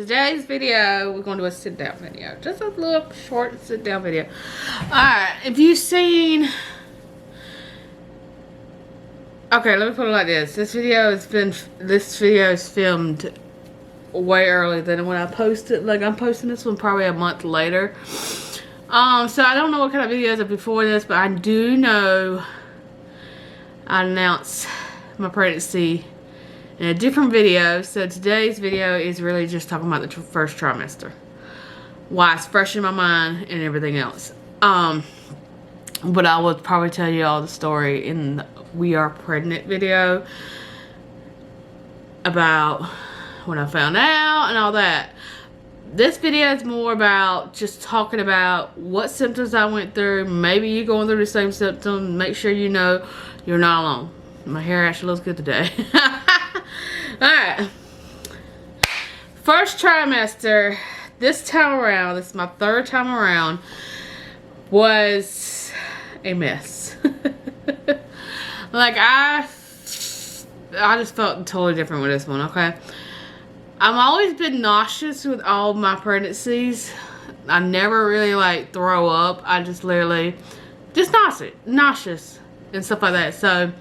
today's video, we're going to do a sit down video. Just a little short sit down video. Alright, if you've seen... Okay, let me put it like this. This video is filmed way earlier than when I posted. Like, I'm posting this one probably a month later. So I don't know what kind of videos are before this, but I do know I announced my pregnancy in a different video. So today's video is really just talking about the first trimester, why it's fresh in my mind and everything else. But I will probably tell you all the story in the We Are Pregnant video about when I found out and all that. This video is more about just talking about what symptoms I went through. Maybe you're going through the same symptoms. Make sure you know you're not alone. My hair actually looks good today. Alright. First trimester, this time around, this is my third time around, was a mess. Like, I just felt totally different with this one, okay? I've always been nauseous with all my pregnancies. I never really, like, throw up. I just literally, just nauseous and stuff like that. So,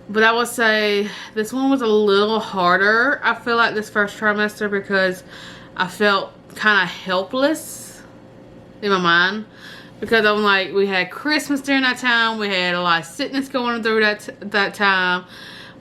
but I would say this one was a little harder. I feel like this first trimester because I felt kind of helpless in my mind. Because I'm like, we had Christmas during that time. We had a lot of sickness going through that time.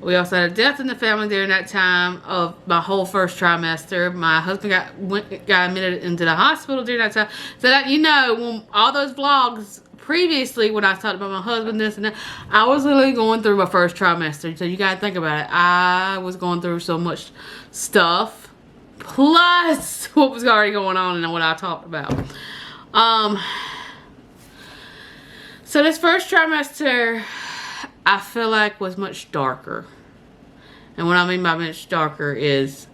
We also had a death in the family during that time of my whole first trimester. My husband got admitted into the hospital during that time. So that, you know, when all those vlogs previously, when I talked about my husband, this and that, I was literally going through my first trimester. So you gotta think about it. I was going through so much stuff, plus what was already going on and what I talked about. So this first trimester, I feel like was much darker. And what I mean by much darker is,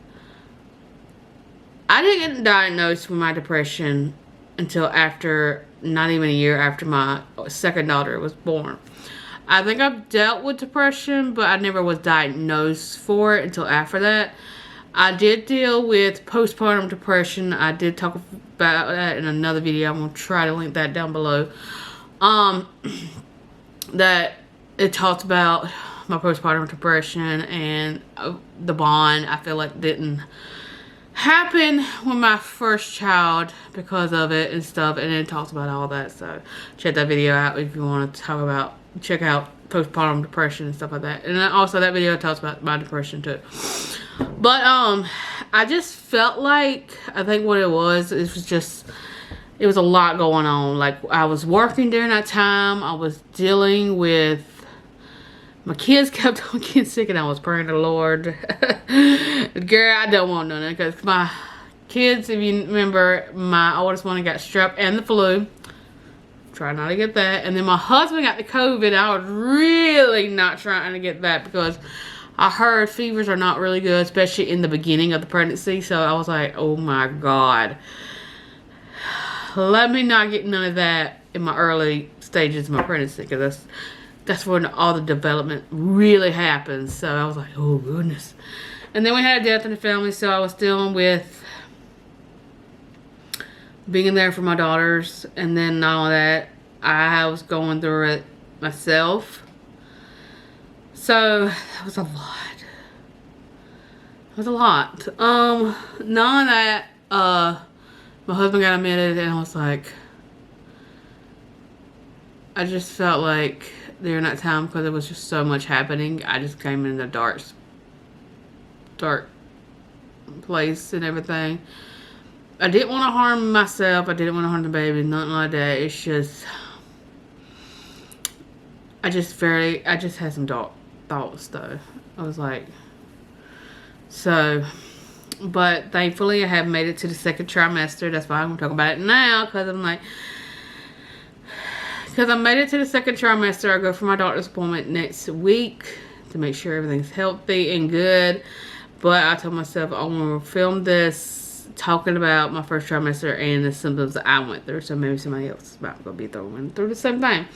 I didn't get diagnosed with my depression until after, not even a year after my second daughter was born. I think I've dealt with depression, but I never was diagnosed for it until after that. I did deal with postpartum depression. I did talk about that in another video. I'm going to try to link that down below. That it talks about my postpartum depression and the bond I feel like didn't happen with my first child because of it and stuff, and it talks about all that. So check that video out if you want to talk about, check out postpartum depression and stuff like that. And also that video talks about my depression too. But I just felt like, I think what it was just, it was a lot going on. Like, I was working during that time. I was dealing with, my kids kept on getting sick and I was praying to the Lord. Girl, I don't want none of that because my kids, if you remember, my oldest one got strep and the flu. Try not to get that. And then my husband got the COVID. I was really not trying to get that because I heard fevers are not really good, especially in the beginning of the pregnancy. So I was like, oh my God. Let me not get none of that in my early stages of my pregnancy, because that's when all the development really happens. So I was like, oh goodness. And then we had a death in the family, so I was dealing with being there for my daughters, and then all of that, I was going through it myself. So that was a lot. It was a lot. None of that, my husband got admitted, and I was like, I just felt like during that time, because there was just so much happening, I just came in the dark place and everything. I didn't want to harm myself. I didn't want to harm the baby. Nothing like that. It's just, I just had some dark thoughts though. I was like, so, but thankfully I have made it to the second trimester. That's why I'm going to talk about it now, because I'm like, because I made it to the second trimester. I go for my doctor's appointment next week to make sure everything's healthy and good. But I told myself I want to film this talking about my first trimester and the symptoms that I went through. So maybe somebody else is about to be going through the same thing.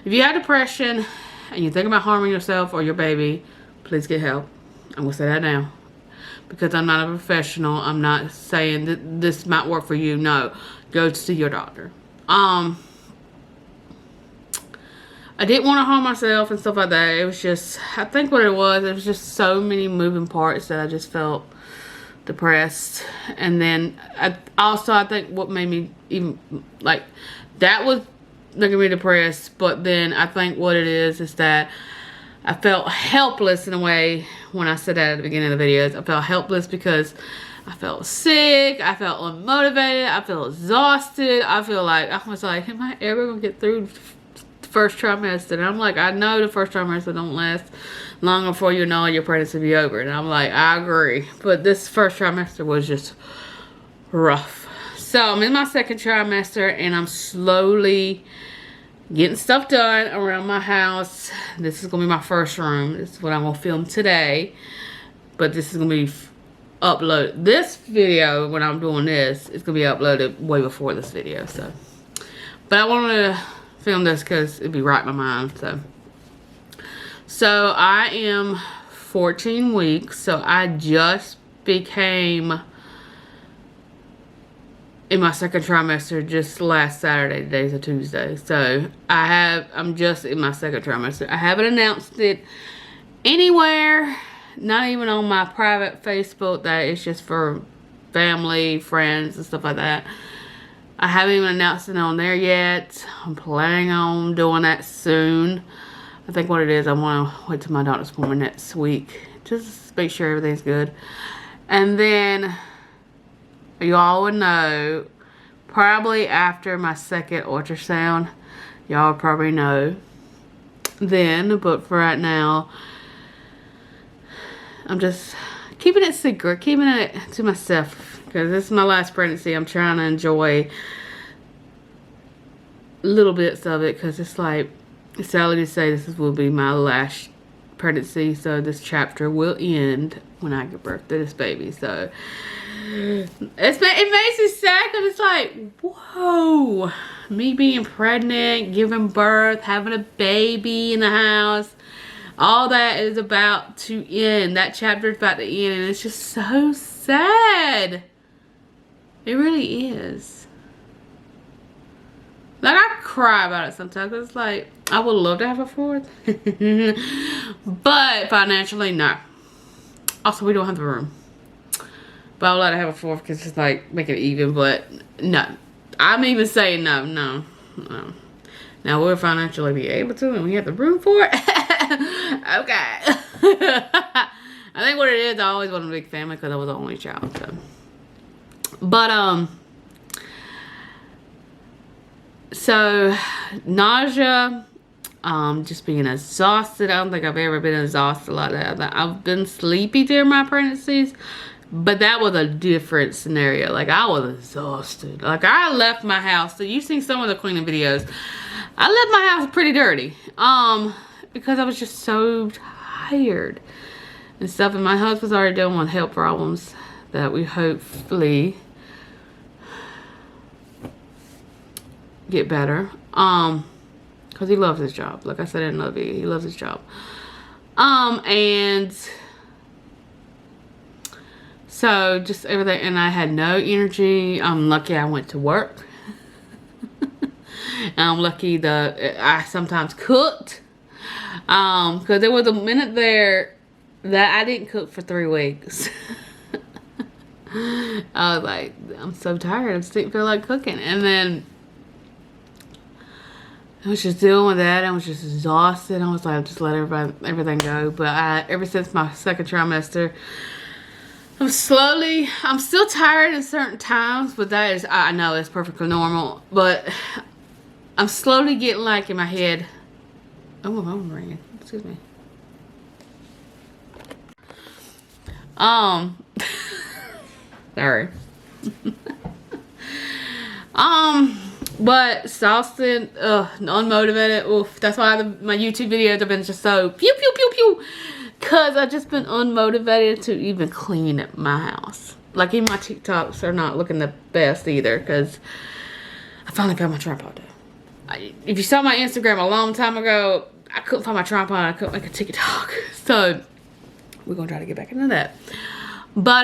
If you have depression and you think about harming yourself or your baby, please get help. I'm gonna say that now, because I'm not a professional. I'm not saying that this might work for you. No, go to see your doctor. I didn't want to harm myself and stuff like that. It was just, I think what it was just so many moving parts that I just felt depressed. And then I think what made me even, like, that was making me depressed. But then I think what it is that I felt helpless in a way when I said that at the beginning of the videos. I felt helpless because I felt sick, I felt unmotivated, I felt exhausted. I feel like, I was like, am I ever going to get through first trimester? And I'm like, I know the first trimester don't last long before you know your pregnancy will be over. And I'm like, I agree. But this first trimester was just rough. So I'm in my second trimester and I'm slowly getting stuff done around my house. This is going to be my first room. This is what I'm going to film today. But this is going to be uploaded. This video, when I'm doing this, it's going to be uploaded way before this video. So, but I wanted to film this because it'd be right in my mind. So I am 14 weeks. So I just became in my second trimester just last Saturday. Today's a Tuesday. So I'm just in my second trimester. I haven't announced it anywhere, not even on my private Facebook. That it's just for family, friends, and stuff like that. I haven't even announced it on there yet. I'm planning on doing that soon. I think what it is, I want to wait till my doctor's appointment next week. Just make sure everything's good. And then, you all would know, probably after my second ultrasound, y'all probably know then. But for right now, I'm just keeping it secret, keeping it to myself. Because this is my last pregnancy. I'm trying to enjoy little bits of it. Because it's like, it's sadly to say this will be my last pregnancy. So this chapter will end when I give birth to this baby. So it makes me sad because it's like, whoa. Me being pregnant, giving birth, having a baby in the house. All that is about to end. That chapter is about to end. And it's just so sad. It really is. Like, I cry about it sometimes. It's like, I would love to have a fourth. But financially, no. Also, we don't have the room. But I would like to have a fourth because it's like, make it even. But no. I'm even saying no. Now, we'll financially be able to and we have the room for it. Okay. I think what it is, I always wanted a big family because I was the only child. So. But, so, nausea, just being exhausted. I don't think I've ever been exhausted like that. I've been sleepy during my pregnancies, but that was a different scenario. Like, I was exhausted. Like, I left my house. So, you've seen some of the cleaning videos. I left my house pretty dirty, because I was just so tired and stuff. And my husband's already dealing with health problems that we hopefully get better, because he loves his job. Like I said in another video, he loves his job. And so just everything, and I had no energy. I'm lucky I went to work. And I'm lucky that I sometimes cooked, because there was a minute there that I didn't cook for 3 weeks. I was like, I'm so tired, I just didn't feel like cooking. And then I was just dealing with that. I was just exhausted. I was like, just let everything go. But ever since my second trimester, I'm still tired at certain times, but that is, I know it's perfectly normal. But I'm slowly getting like in my head. Oh, my phone's ringing. Excuse me. Sorry. But exhausted, unmotivated. Oof, that's why my YouTube videos have been just so pew pew pew pew. Cause I've just been unmotivated to even clean my house. Like, even my TikToks are not looking the best either. Cause I finally got my tripod. If you saw my Instagram a long time ago, I couldn't find my tripod. I couldn't make a TikTok. So we're gonna try to get back into that. But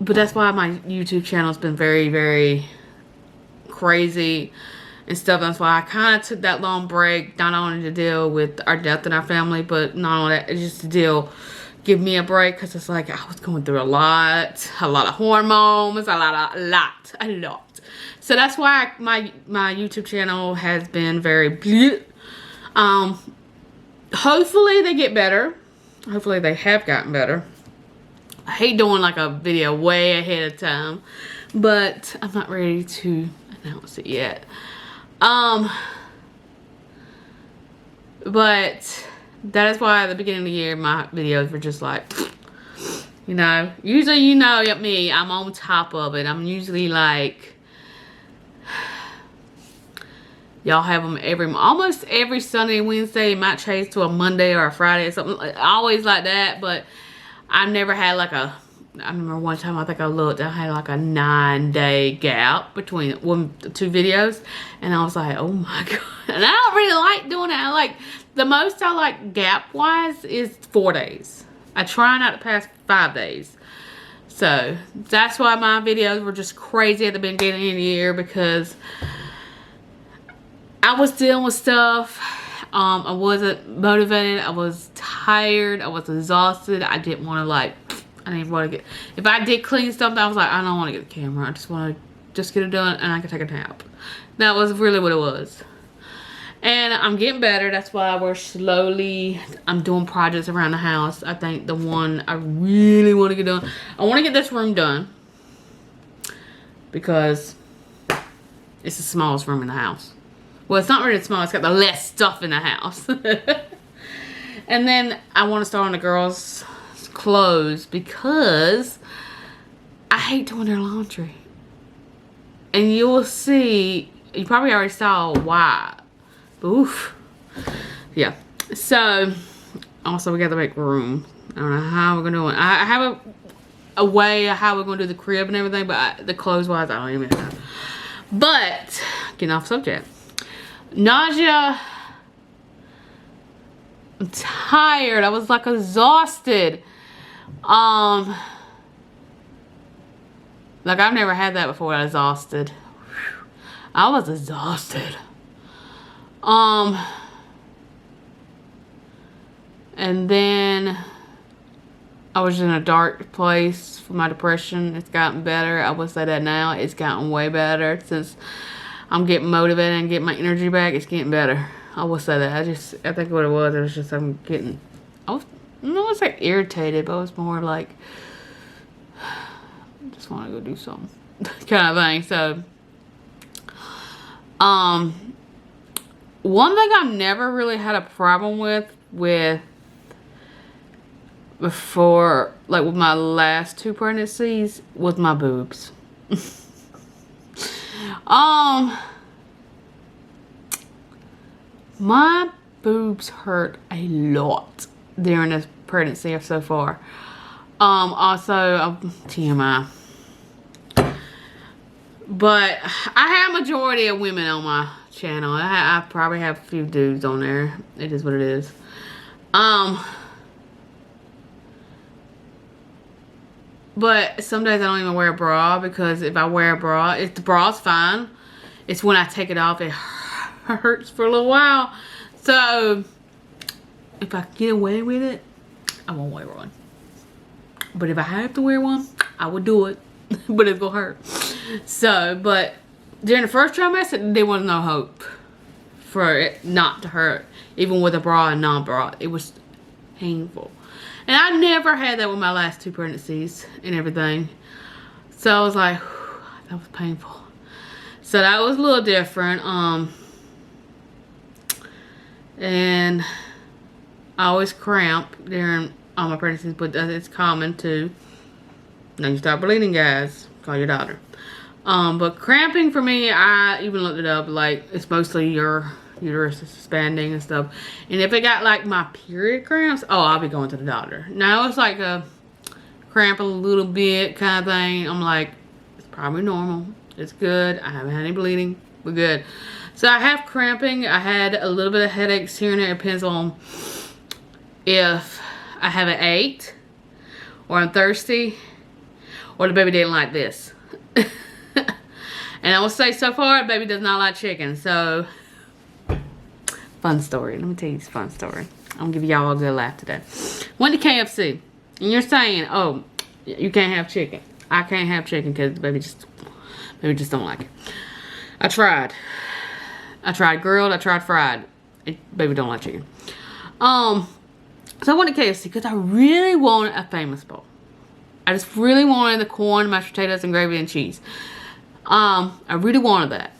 that's why my YouTube channel has been very, very crazy and stuff. That's why I kind of took that long break, not only to deal with our death in our family, but not only that, it's just to give me a break, because it's like I was going through a lot of hormones, a lot. So that's why my YouTube channel has been very bleh. Hopefully they get better. Hopefully they have gotten better. I hate doing like a video way ahead of time, but I'm not ready to announce it yet. But that is why at the beginning of the year my videos were just like, you know, usually, you know, me, I'm on top of it. I'm usually like, y'all have them almost every Sunday, Wednesday. It might change to a Monday or a Friday or something. Always like that, but I've never had like I remember one time I think I looked, I had like a 9-day gap between two videos, and I was like, oh my god. And I don't really like doing that. I like, the most I like gap wise is 4 days. I try not to pass 5 days. So that's why my videos were just crazy at the beginning of the year, because I was dealing with stuff. I wasn't motivated. I was tired. I was exhausted. I didn't want to I didn't want to get, if I did clean something, I was like, I don't want to get the camera. I just want to get it done and I can take a nap. That was really what it was. And I'm getting better. That's why I'm doing projects around the house. I think the one I really want to get done, I want to get this room done, because it's the smallest room in the house. Well, it's not really small. It's got the less stuff in the house. And then I want to start on the girls' clothes, because I hate doing their laundry. And you will see, you probably already saw why. Oof. Yeah. So, also we got to make room. I don't know how we're going to do it. I have a way of how we're going to do the crib and everything, but the clothes-wise, I don't even know. But, getting off subject. Nausea. I'm tired. I was like exhausted. Like I've never had that before. I was exhausted. I was exhausted. And then I was in a dark place for my depression. It's gotten better. I will say that now. It's gotten way better since I'm getting motivated and getting my energy back. It's getting better. I will say that. I think what it was just I was not like irritated, but I was more like, I just want to go do something kind of thing. So, one thing I've never really had a problem with before, like with my last 2 pregnancies, was my boobs. My boobs hurt a lot during this pregnancy so far. Also, TMI. But I have majority of women on my channel. I probably have a few dudes on there. It is what it is. But some days I don't even wear a bra, because if I wear a bra, if the bra's fine, it's when I take it off, it hurts for a little while. So if I get away with it, I won't wear one. But if I have to wear one, I will do it. But it's gonna hurt. So, but during the first trimester, there was no hope for it not to hurt, even with a bra and non-bra. It was painful. And I never had that with my last 2 pregnancies and everything. So I was like, that was painful. So that was a little different. And I always cramp during all my pregnancies, but it's common to, now you start bleeding, guys, call your doctor. But cramping for me, I even looked it up, like it's mostly your uterus is expanding and stuff. And if it got like my period cramps, oh, I'll be going to the doctor. Now it's like a cramp a little bit kind of thing. I'm like, it's probably normal. It's good. I haven't had any bleeding. we're good. So I have cramping. I had a little bit of headaches here and there. It depends on if I haven't ate, or I'm thirsty, or the baby didn't like this. And I will say, so far, the baby does not like chicken. So, fun story. Let me tell you this fun story. I'm going to give y'all a good laugh today. Went to KFC. And you're saying, oh, you can't have chicken. I can't have chicken because the baby just don't like it. I tried. I tried grilled. I tried fried. Baby don't like chicken. So I went to KFC because I really wanted a famous bowl. I just really wanted the corn, mashed potatoes, and gravy and cheese. I really wanted that.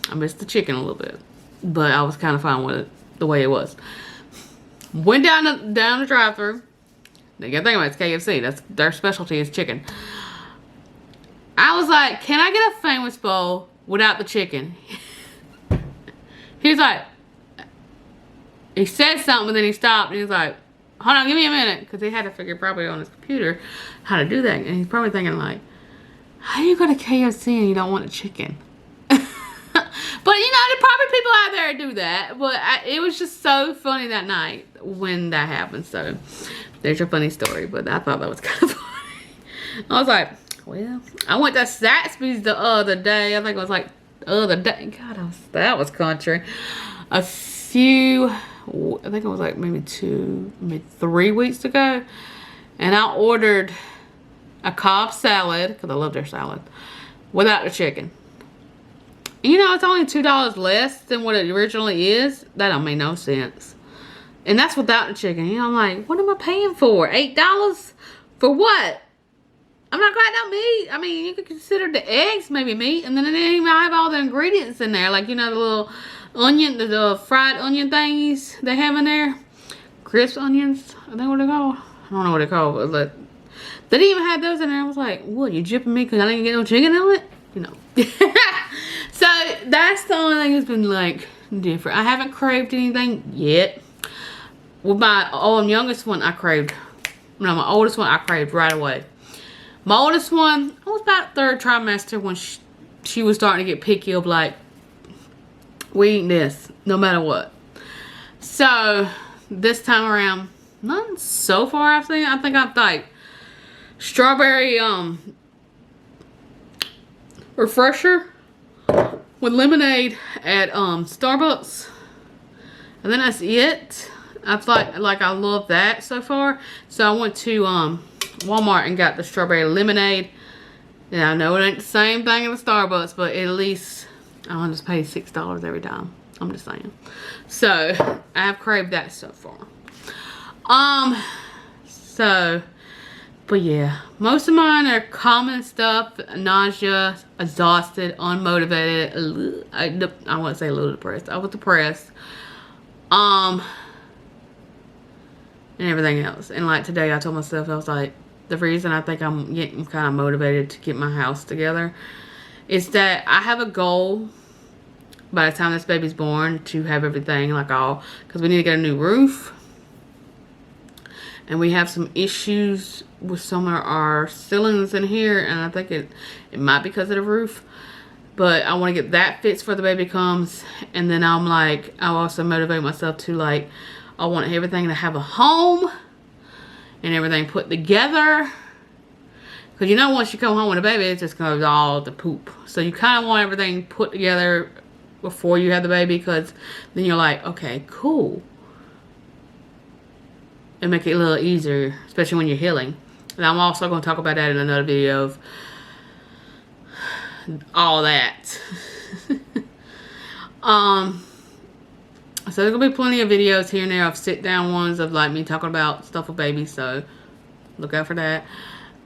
I missed the chicken a little bit, but I was kind of fine with it the way it was. Went down the drive-thru. You gotta think about it, it's KFC. That's their specialty is chicken. I was like, can I get a famous bowl without the chicken? He's like, he said something, and then he stopped, and he was like, hold on, give me a minute, because he had to figure probably on his computer how to do that, and he's probably thinking like, how do you go to KFC and you don't want a chicken? But you know, there are probably people out there that do that, but it was just so funny that night when that happened. So there's your funny story, but I thought that was kind of funny. I was like, well, I went to Zaxby's the other day. I think it was like the other day. God, that was country. I think it was like maybe 3 weeks ago. And I ordered a Cobb salad, because I love their salad, without the chicken. You know, it's only $2 less than what it originally is. That don't make no sense. And that's without the chicken. You know, I'm like, what am I paying for? $8? For what? I'm not glad no meat. I mean, you could consider the eggs maybe meat. And then it didn't even have all the ingredients in there. Like, you know, the little onion, the fried onion thingies they have in there. Crisp onions, I think what they're called. I don't know what they're called, but they didn't even have those in there. I was like, what, you jipping me because I didn't get no chicken on it? You know. So, that's the only thing that's been, like, different. I haven't craved anything yet. With my youngest one, I craved. No, my oldest one, I craved right away. My oldest one, I was about 3rd trimester when she was starting to get picky of, like, we eating this, no matter what. So, this time around, nothing so far I've seen. I think I've, like, strawberry, refresher with lemonade at Starbucks, and then that's it. I love that so far. So I went to Walmart and got the strawberry lemonade. And I know it ain't the same thing at the Starbucks, but at least I don't just pay $6 every time. I'm just saying. So I have craved that so far. But yeah, most of mine are common stuff: nausea, exhausted, unmotivated. I wouldn't say a little depressed. I was depressed. And everything else. And like today, I told myself, I was like, the reason I think I'm getting kind of motivated to get my house together is that I have a goal by the time this baby's born to have everything like all, because we need to get a new roof. And we have some issues with some of our ceilings in here, and I think it might be because of the roof. But I want to get that fixed before the baby comes. And then I'm like, I'll also motivate myself to like, I want everything to have a home and everything put together. Because you know, once you come home with a baby, it just goes all to poop. So you kind of want everything put together before you have the baby, because then you're like, okay, cool. And make it a little easier, especially when you're healing. And I'm also going to talk about that in another video of all that. So there's going to be plenty of videos here and there of sit down ones of like me talking about stuff with babies. So look out for that.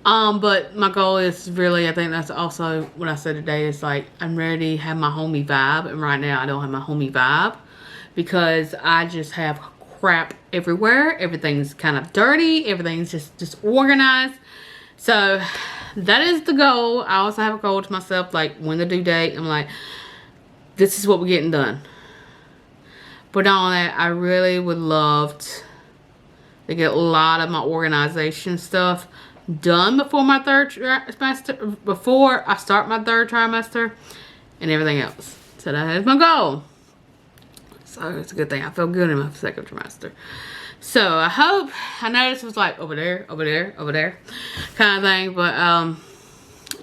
But my goal is really, I think that's also what I said today, is like, I'm ready to have my homey vibe. And right now I don't have my homey vibe because I just have crap everywhere. Everything's kind of dirty. Everything's just disorganized. So that is the goal. I also have a goal to myself, like when the due date, I'm like, this is what we're getting done. But on that, I really would love to get a lot of my organization stuff done before my third trimester, before I start my 3rd trimester and everything else. So that is my goal. So it's a good thing. I feel good in my second trimester. So I know this was like over there kind of thing, but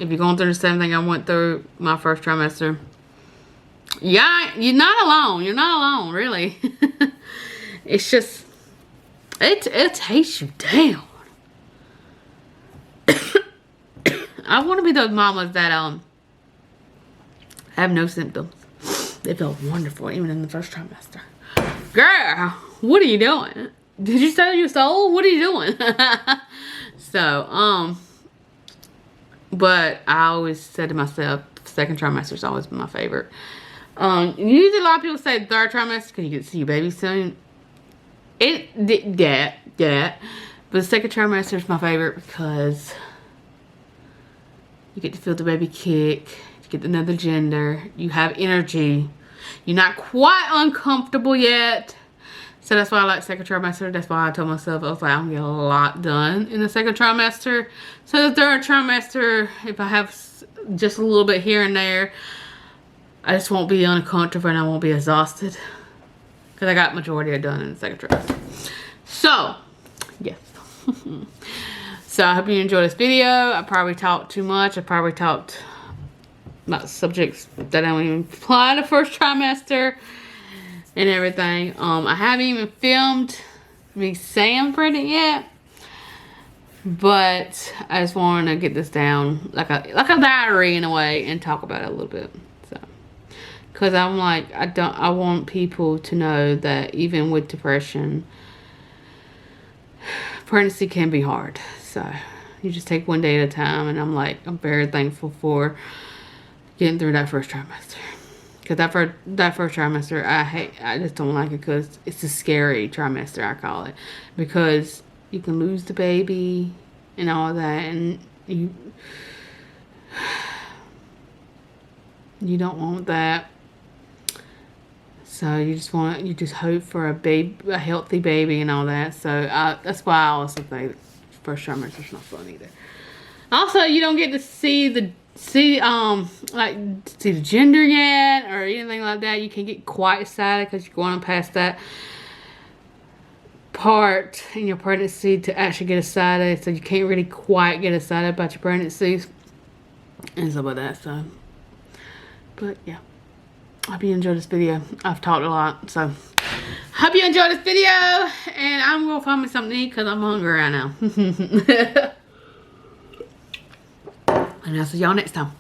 if you're going through the same thing I went through my first trimester, yeah, you're not alone. You're not alone, really. It's just, it takes you down. I want to be those mamas that have no symptoms. They feel wonderful even in the first trimester. Girl, what are you doing? Did you sell your soul? What are you doing? So, but I always said to myself, second trimester is always my favorite. Usually a lot of people say third trimester because you get to see your baby soon. Yeah. But the second trimester is my favorite because you get to feel the baby kick. You get another gender. You have energy. You're not quite uncomfortable yet. So that's why I like second trimester. That's why I told myself, I was like, I'm gonna get a lot done in the second trimester. So the third trimester, if I have just a little bit here and there, I just won't be uncomfortable and I won't be exhausted. Because I got majority of done in the second trimester. So, yes. So I hope you enjoyed this video. I probably talked too much. I probably talked about subjects that don't even apply to first trimester and everything. I haven't even filmed me saying I'm pregnant yet, but I just wanted to get this down like a diary in a way and talk about it a little bit. So, because I'm like, I want people to know that even with depression, pregnancy can be hard. So you just take one day at a time, and I'm very thankful for getting through that first trimester. Because that first trimester, I just don't like it because it's a scary trimester, I call it. Because you can lose the baby and all that, and you don't want that. So you just hope for a healthy baby and all that. So that's why I also think first trimester is not fun either. Also, you don't get to see the gender yet or anything like that. You can't get quite excited because you're going past that part in your pregnancy to actually get excited. So you can't really quite get excited about your pregnancies and stuff like that. So, but yeah, I hope you enjoyed this video. I've talked a lot, so hope you enjoyed this video. And I'm gonna find me something to eat because I'm hungry right now. And I'll see y'all next time.